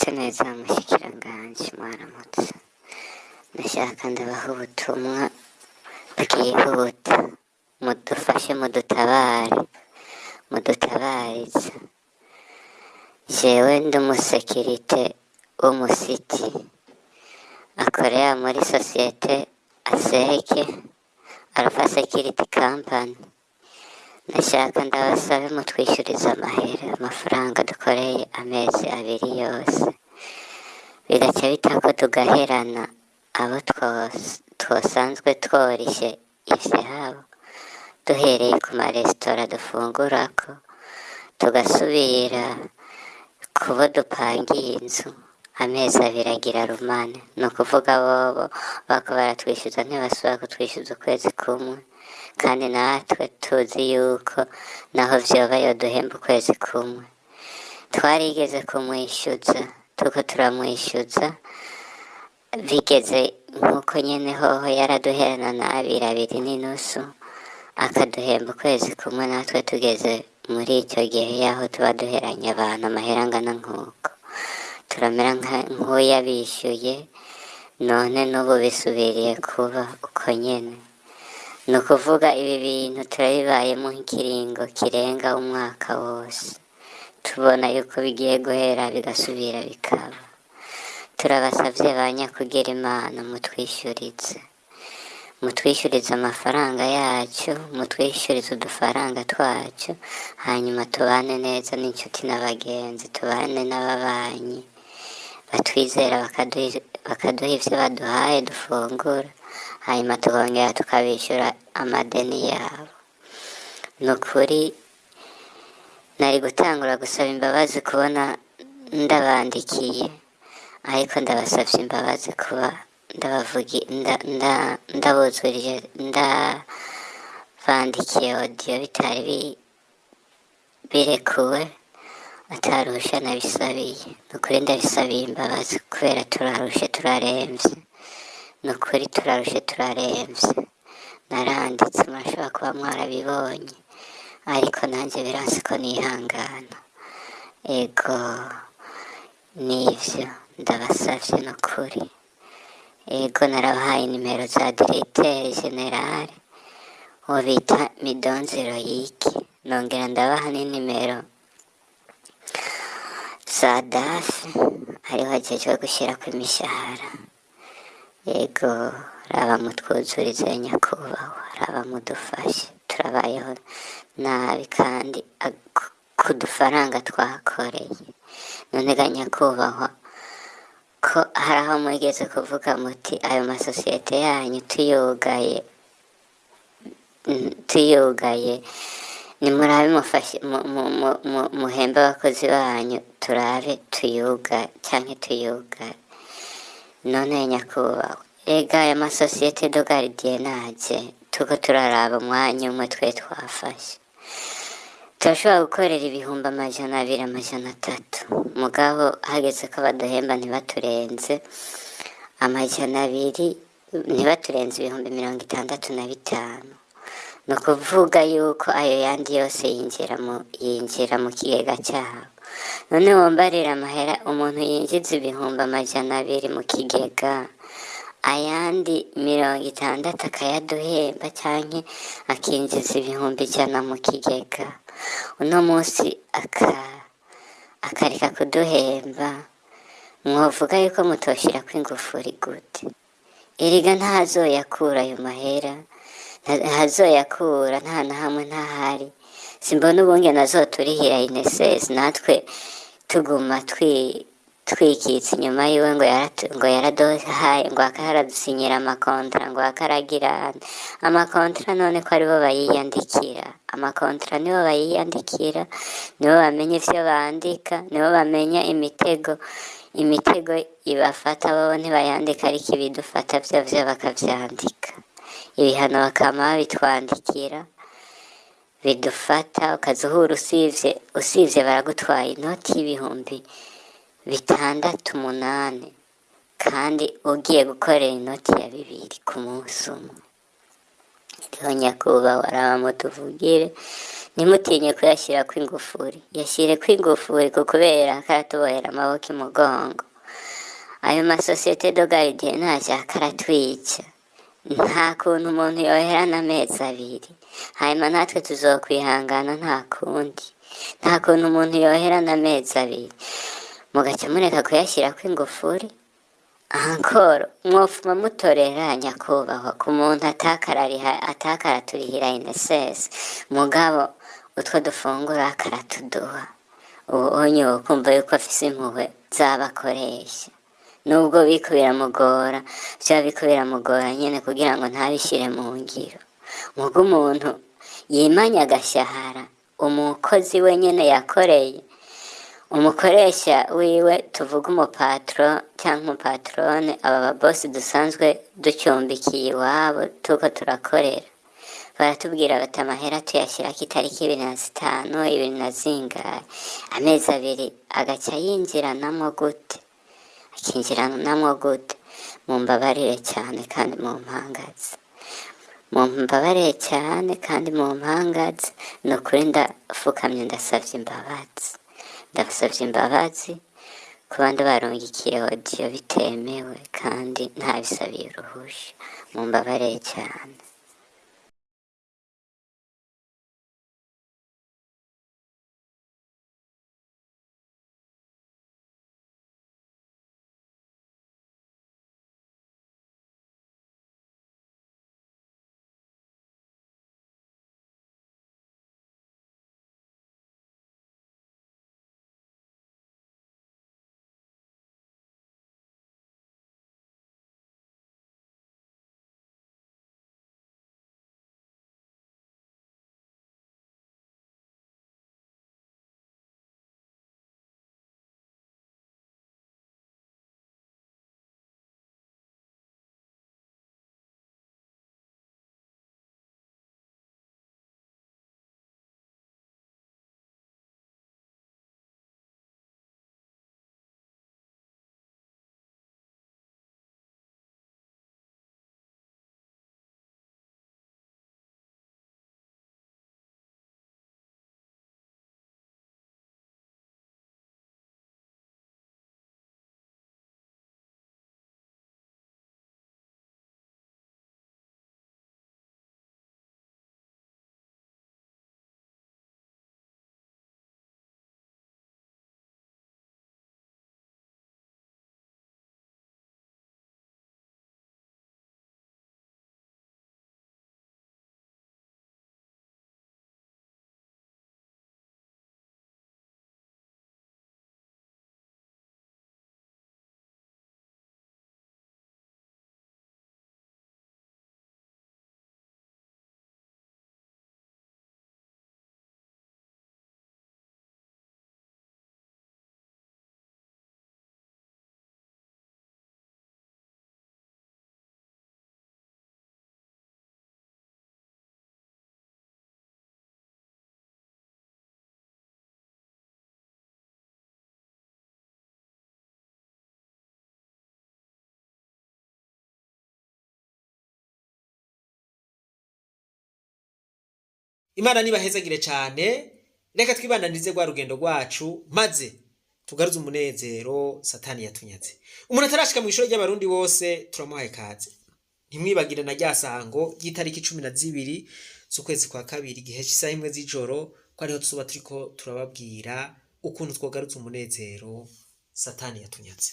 mwaramutse neza mushikiranganji, mwaramutse. Ndashaka ndabaha ubutumwa bwihuta, mudufashe mudutabarize. Jewe ndi umusekirite w'umusiti akorera muri sosiyete Aseke Alpha Security Company. Ndashaka ndabasabe mutwishyuriza amafaranga dukoreye amezi 2 yose, bigaca bitako tugaherana abo twosanzwe tworishe ivyabo, duhereye ku maresitora dufungurako, tugasubira kubo dupangiye inzu amezi 2 agira rumane. Ni ukuvuga bobo bako baratwishyuza ntibasubira kutwishyuza ukwezi kumwe, kandi natwe tuzi yuko naho vyoba yoduhemba ukwezi kumwe. Twarigeze kumwishyuza, tuko turamwishyuza, bigeze nkuko nyene hoho yaraduherana na 2.5 akaduhemba ukwezi kumwe, natwe tugeze muri icyo gihe yaho tuba duheranye abantu amahera angana nkuko, turamera nk'uyabishyuye. None n'ubu bisubiriye kuba uko nyene. Ni ukuvuga ibi bintu turabibayemo nk'ikiringo kirenga umwaka wose, tubona yuko bigiye guhera bigasubira bikaba. Turabasavye banyakugira Imana mutwishyurize amafaranga yacu, mutwishyurize udufaranga twacu, hanyuma tubane neza n'inshuti n'abagenzi, tubane n'ababanyi batwizera bakaduha ivyo baduhaye dufungura, hanyuma tukongera tukabishyura amadeni yabo. Nukuri nari gutangura gusaba imbabazi kubona ndabandikiye, ariko ndabasavye imbabazi kuba ndabuzurije ndabandikiye audio bitari birekuwe, atarusha nabisabiye. Nukuri ndabisabiye imbabazi kubera turarushe turaremvye, nukuri turarushe turaremvye. Naranditse, murashobora kuba mwarabibonye, ariko nanjye biranse ko nihangana. Ego nivyo ndabasavye nukuri. Ego narabahaye nimero za Directeur General uwo bita Midonzi Loyiki, nongera ndabaha n'inimero za dafi hariho ajejwe gushirako imishahara. Ego raba mutwuzurize nyakubahwa, raba mudufashe, turabayeho nabi kandi ku dufaranga twakoreye. None ga nyakubahwa, ko hari aho mwigeze kuvuga muti ayo masosiyete yanyu tuyugaye nimurabe mufashe muhembe abakozi banyu turabe tuyugare. None nyakubahwa, ega aya masosiyete do gardiennage tuko turaraba umwanya umwe twe twafashe, turashobora gukorera 200, 300, mugabo hageze ko baduhemba ntibaturenze 200, ntibaturenze 65,000. ni ukuvuga yuko ayo yandi yose yinjira mu kigega cyabo. None wombarira amahera umuntu yinjiza 200,000 mu kigega, ayandi 60 akayaduhemba, canke akinjiza 100,000 mu kigega, uno munsi akareka kuduhemba, mwovuga yuko mutoshirako ingufuri gute? Erega ntazoyakura ayo mahera, ntazoyakura, nta na hamwe ntahari. Simbona ubungene azoturihira INSS, natwe tuguma twikitse inyuma yiwe ngo yaraduhaye, ngo akaradusinyira amakontra, ngo akaragirana amakontra. None ko aribo bayiyandikira amakontra, nibo bayiyandikira, nibo bamenya ivyo bandika, nibo bamenya imitego ibafata. Bobo ntibayandika, ariko ibidufata vyo bakavyandika. Ibihano bakama babitwandikira, bidufata ukazuhura usivye baragutwaye inoti y'ibihumbi 6-8, kandi ugiye gukorera inoti ya 2 ku munsi umwe. Rero nyakubahwa, raba mutuvugire ntimutinye kuyashyira kw'ingufuri, yashyire kw'ingufuri kubera karatubohera amaboko imugongo. Ayo masosiyete do gardiennage akaratwica, nta kuntu umuntu yoherana amezi abiri, hanyuma natwe tuzokwihangana nta kundi, nta kuntu umuntu yoherana amezi abiri mugaca mureka kuyashyira kw'ingufuri. Ankoro mwofuma mutorera nyakubahwa ku muntu atakaraturihira INSS, mugabo utwo dufungura akaratuduha. Ubonye wokumva yuko afise impuhwe z'abakoresha, nubwo biriko biramugora, vyaba biriko biramugora nyene kugira ngo ntabishire mu ngiro. Muga umuntu yimanya agashahara umukozi we nyene yakoreye, umukoresha wiwe tuvuga umupatro cyangwa umupatrone, aba babosi dusanzwe ducumbikiye iwabo tuko turakorera, baratubwira bati amahera tuyashyirako itariki 25, 20 amezi abiri agaca yinjiranamwo gute, akinjiranamwo gute? Mumbabarire cyane kandi mumpangaze, mumbabarire cyane kandi mumpangaze, nukuri ndafukamye ndasavye imbabazi, ndasavye imbabazi ku bandi barungikiye audio bitemewe kandi ntabisabiye uruhusha, mumbabarire cyane. Imana nibahezagire cyane, reka twibandanize rwa rugendo rwacu maze tugaruze umunezero satani yatunyaze. Umuntu atarashika mu ishuri ry'abarundi bose turamuhaye kaze. Ntimwibagire na ryasango ry'itariki 12 z'ukwezi kwa kabiri gihe cy'isaha 1 z'ijoro, ko ariho tuzoba turiko turababwira ukuntu twogaruza umunezero satani yatunyaze.